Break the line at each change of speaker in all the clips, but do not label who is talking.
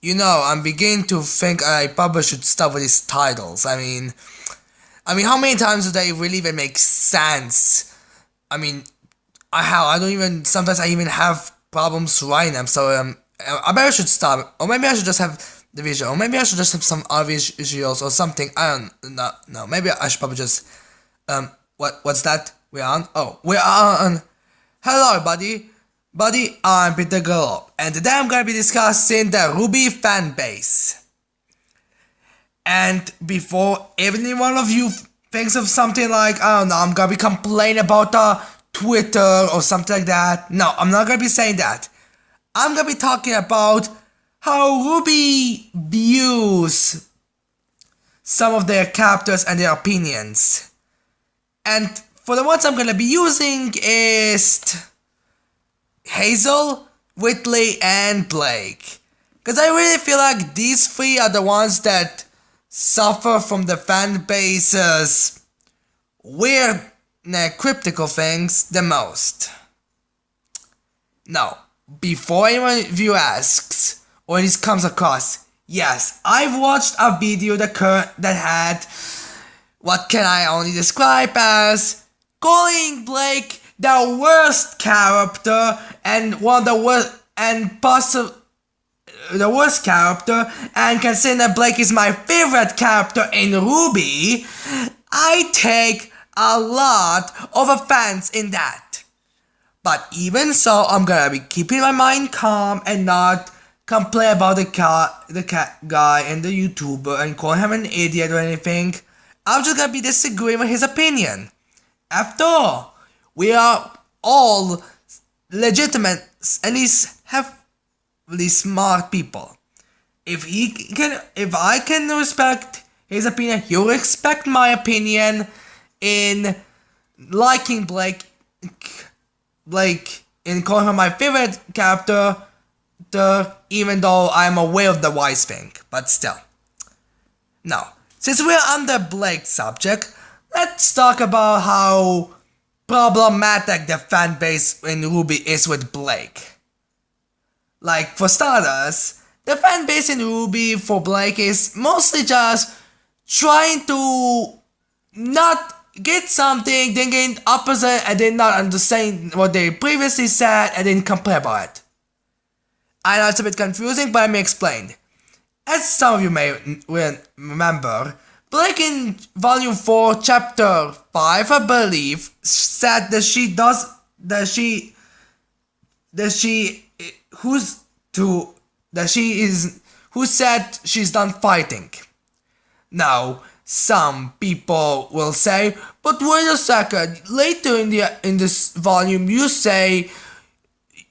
I'm beginning to think I probably should stop with these titles. I mean, how many times do they really even make sense? I mean, sometimes I even have problems writing them, so, I maybe I should stop, or maybe I should just have the visual, or maybe I should just have some other visuals or something, I don't know, no, maybe I should probably just, what's that? We're on? Oh, we're on. Hello everybody, I'm Peter Girl, and today I'm gonna be discussing the Rwby fanbase. And before any one of you thinks of something like, I don't know, I'm gonna be complaining about Twitter or something like that. No, I'm not gonna be saying that. I'm gonna be talking about how Rwby views some of their characters and their opinions. And for the ones I'm gonna be using is Hazel, Whitley, and Blake. Because I really feel like these three are the ones that suffer from the fanbase's weird, cryptical things the most. Now, before anyone of you asks, or this comes across, yes, I've watched a video that had, what can I only describe as, calling Blake the worst character and one of the worst, and possibly the worst character, and considering that Blake is my favorite character in Rwby, I take a lot of offense in that. But even so, I'm gonna be keeping my mind calm and not complain about the guy and the YouTuber and calling him an idiot or anything. I'm just gonna be disagreeing with his opinion. After all, we are all legitimate, at least heavily smart people. If I can respect his opinion, he'll respect my opinion in liking Blake, in calling him my favorite character, even though I'm aware of the wise thing, but still. Now, since we're on the Blake subject, let's talk about how problematic the fanbase in Rwby is with Blake. Like, for starters, the fanbase in Rwby for Blake is mostly just trying to not get something, then get opposite, and then not understand what they previously said, and then complain about it. I know it's a bit confusing, but let me explain. As some of you may remember, Blake in Volume 4, Chapter 5, I believe, said that who said she's done fighting. Now, some people will say, but wait a second, later in this volume you say,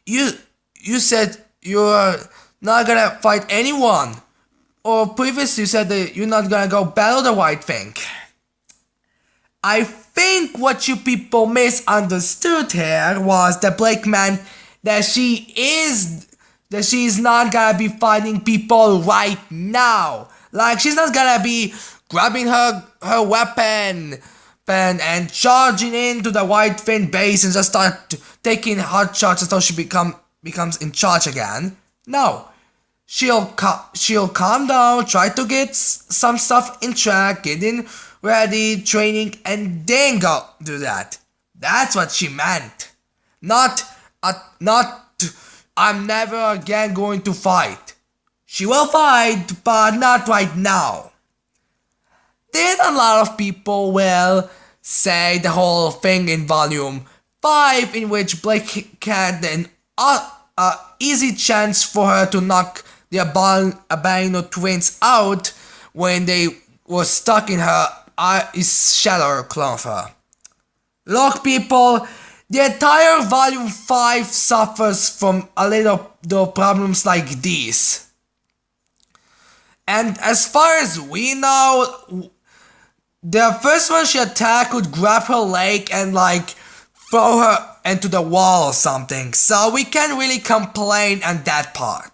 you said you're not gonna fight anyone. Or previously you said that you're not gonna go battle the White Thing. I think what you people misunderstood here was that Blake meant that she's not gonna be fighting people right now. Like, she's not gonna be grabbing her weapon and charging into the White Fin base and just start taking hard shots until she becomes in charge again. No. She'll calm down, try to get some stuff in track, getting ready, training, and then go do that. That's what she meant. Not I'm never again going to fight. She will fight, but not right now. Then a lot of people will say the whole thing in Volume 5, in which Blake had an easy chance for her to knock the albino twins out when they were stuck in her shadow clone of her. Look, people, the entire Volume 5 suffers from a little problems like these. And as far as we know, the first one she attacked would grab her leg and throw her into the wall or something, so we can't really complain on that part.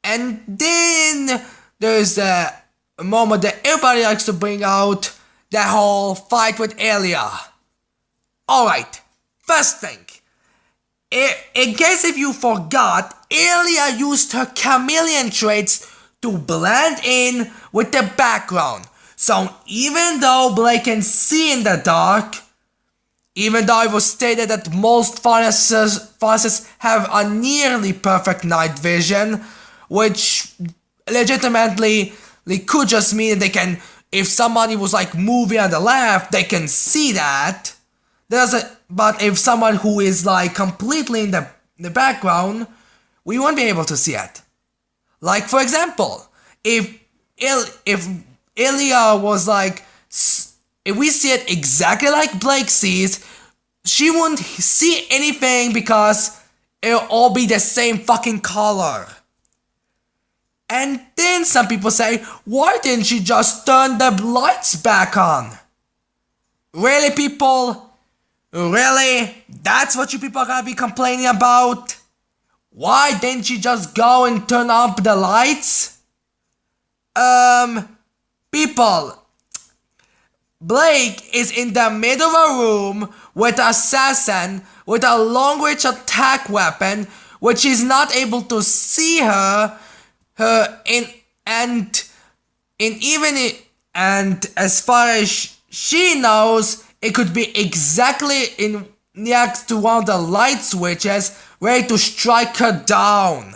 And then there's the moment that everybody likes to bring out, the whole fight with Elia. Alright, first thing, In case if you forgot, Ilya used her chameleon traits to blend in with the background. So even though Blake can see in the dark, even though it was stated that most furnaces have a nearly perfect night vision, which legitimately could just mean that they can, if somebody was like moving on the left, they can see that. But if someone who is like completely in the background, we won't be able to see it. Like for example, if Ilya was like, if we see it exactly like Blake sees, she wouldn't see anything because it'll all be the same fucking color. And then some people say, why didn't she just turn the lights back on? Really, people? Really? That's what you people are gonna be complaining about? Why didn't you just go and turn up the lights? People, Blake is in the middle of a room with an assassin with a long-range attack weapon, which is not able to see and as far as she knows, it could be exactly next to one of the light switches, ready to strike her down.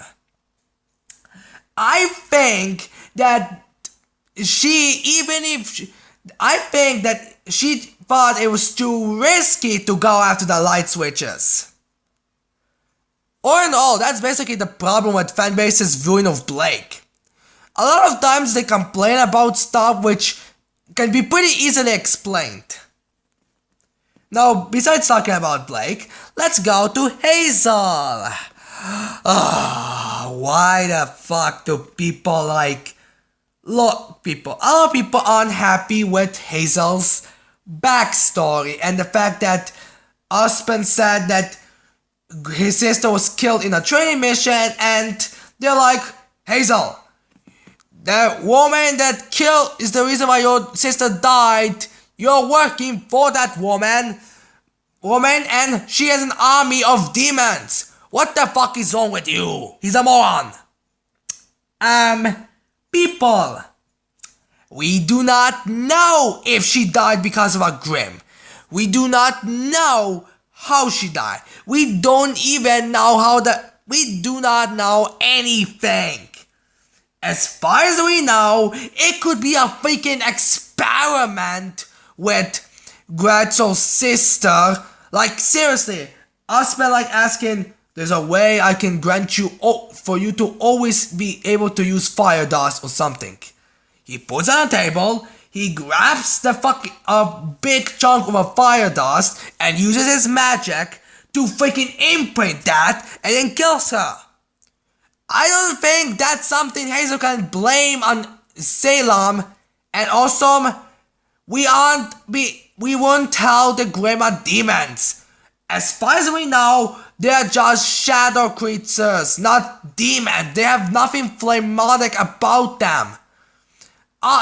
I think that she thought it was too risky to go after the light switches. All in all, that's basically the problem with fanbase's viewing of Blake. A lot of times they complain about stuff which can be pretty easily explained. Now, besides talking about Blake, let's go to Hazel. Why the fuck do people look, people, a lot of people aren't happy with Hazel's backstory and the fact that husband said that his sister was killed in a training mission, and they're like, Hazel, the woman that killed is the reason why your sister died. You're working for that woman, and she has an army of demons. What the fuck is wrong with you? He's a moron. People, we do not know if she died because of a grim. We do not know how she died. We don't even know we do not know anything. As far as we know, it could be a freaking experiment with Gretzel's sister. Like seriously, husband asking, there's a way I can grant you for you to always be able to use fire dust or something. He puts it on a table, he grabs a big chunk of a fire dust and uses his magic to freaking imprint that and then kills her. I don't think that's something Hazel can blame on Salem, and also we won't tell the Grim are demons. As far as we know, they're just shadow creatures, not demons. They have nothing phlegmatic about them.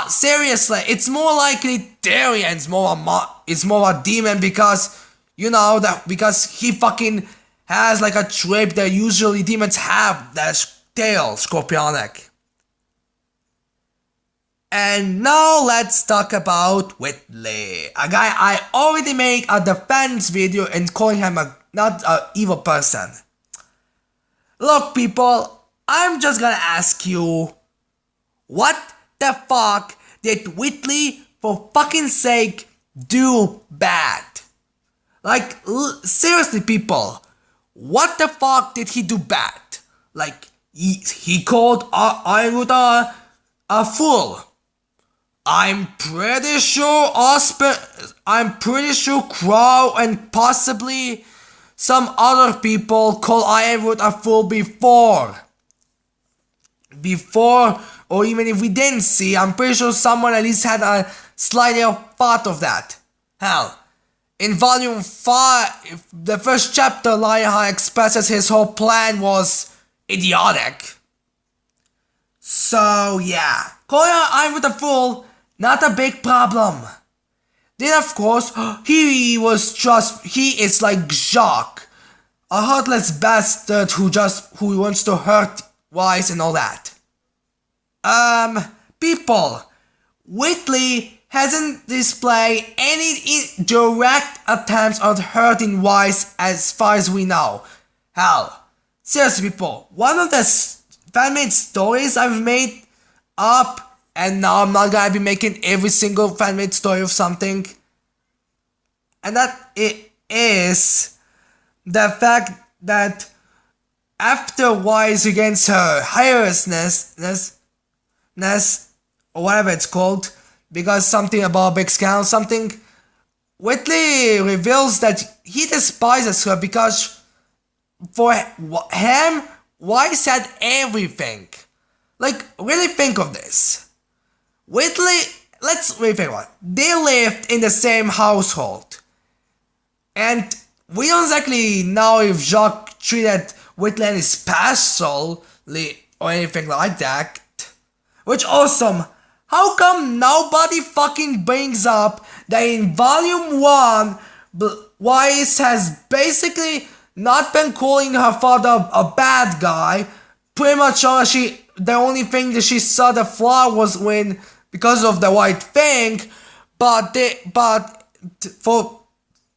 Seriously, it's more likely Darian's it's more a demon because, because he fucking has a trait that usually demons have, that's tail, scorpionic. And now let's talk about Whitley, a guy I already made a defense video and calling him not an evil person. Look people, I'm just gonna ask you, what the fuck did Whitley, for fucking sake, do bad? Seriously people, what the fuck did he do bad? He called Ironwood a fool. I'm pretty sure Crow and possibly some other people call Ironwood a fool before, or even if we didn't see, I'm pretty sure someone at least had a slight thought of that. Hell, in volume 5, the first chapter, Lionheart expresses his whole plan was idiotic. So yeah, calling Ironwood a fool, not a big problem. Then of course, he is like Jacques. a heartless bastard who wants to hurt Wise and all that. People, Whitley hasn't displayed any direct attempts at hurting Wise as far as we know. Hell, seriously people, one of the fan-made stories I've made up, and now I'm not gonna be making every single fan-made story of something, and that it is the fact that after Wise regains her hideousness, or whatever it's called, because something about big scandal, something, Whitley reveals that he despises her because for him, Wise had everything. Like, really think of this. Whitley, let's really think about it. They lived in the same household. And we don't exactly know if Jacques treated Whitley especially or anything like that. Which awesome. How come nobody fucking brings up that in volume 1, Wise has basically not been calling her father a bad guy. Pretty much the only thing that she saw the flaw was when, because of the white thing, but for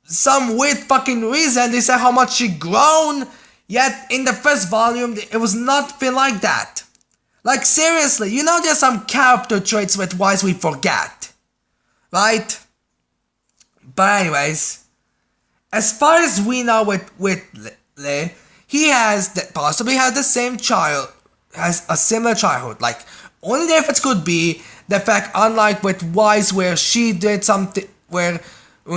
some weird fucking reason, they said how much she grown, yet in the first volume, it was nothing like that. Like, seriously, you know there's some character traits with Wise we forget, right? But anyways, as far as we know with Whitley, he possibly has the same child, has a similar childhood. Like, only difference could be the fact, unlike with Wise, where she did something, when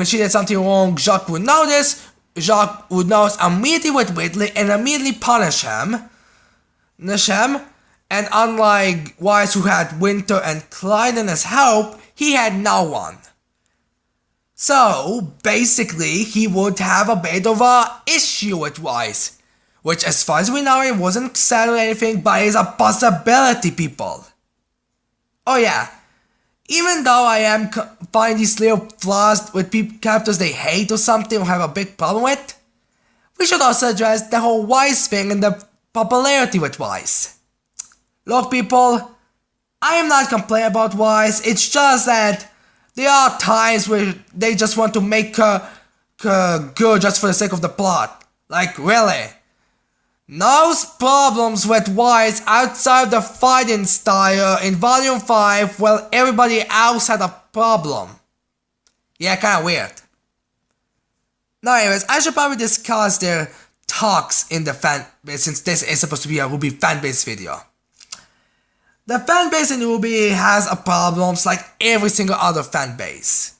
she did something wrong, Jacques would notice. Jacques would notice immediately with Whitley and immediately punish him. And unlike Wise, who had Winter and Clyden as help, he had no one. So, basically, he would have a bit of a issue with Wise. Which, as far as we know, it wasn't said or anything, but is a possibility, people. Oh yeah, even though I am find these little flaws with characters they hate or something or have a big problem with, we should also address the whole Wise thing and the popularity with Wise. Look people, I am not complaining about Wise, it's just that there are times where they just want to make her good just for the sake of the plot. Like, really? No problems with Wise outside the fighting style in volume 5 while everybody else had a problem. Yeah, kinda weird. Now anyways, I should probably discuss their talks in the fanbase since this is supposed to be a Rwby fanbase video. The fanbase in Rwby has a problems like every single other fanbase.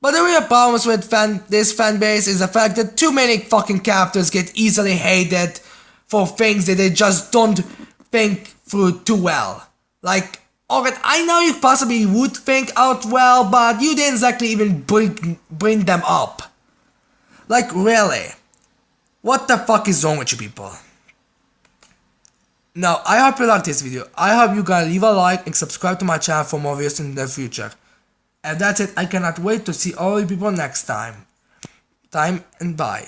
But the real problems with this fanbase is the fact that too many fucking characters get easily hated for things that they just don't think through too well. Like, alright, I know you possibly would think out well, but you didn't exactly even bring them up. Like, really? What the fuck is wrong with you people? Now, I hope you liked this video. I hope you guys leave a like and subscribe to my channel for more videos in the future. And that's it, I cannot wait to see all you people next time. And bye.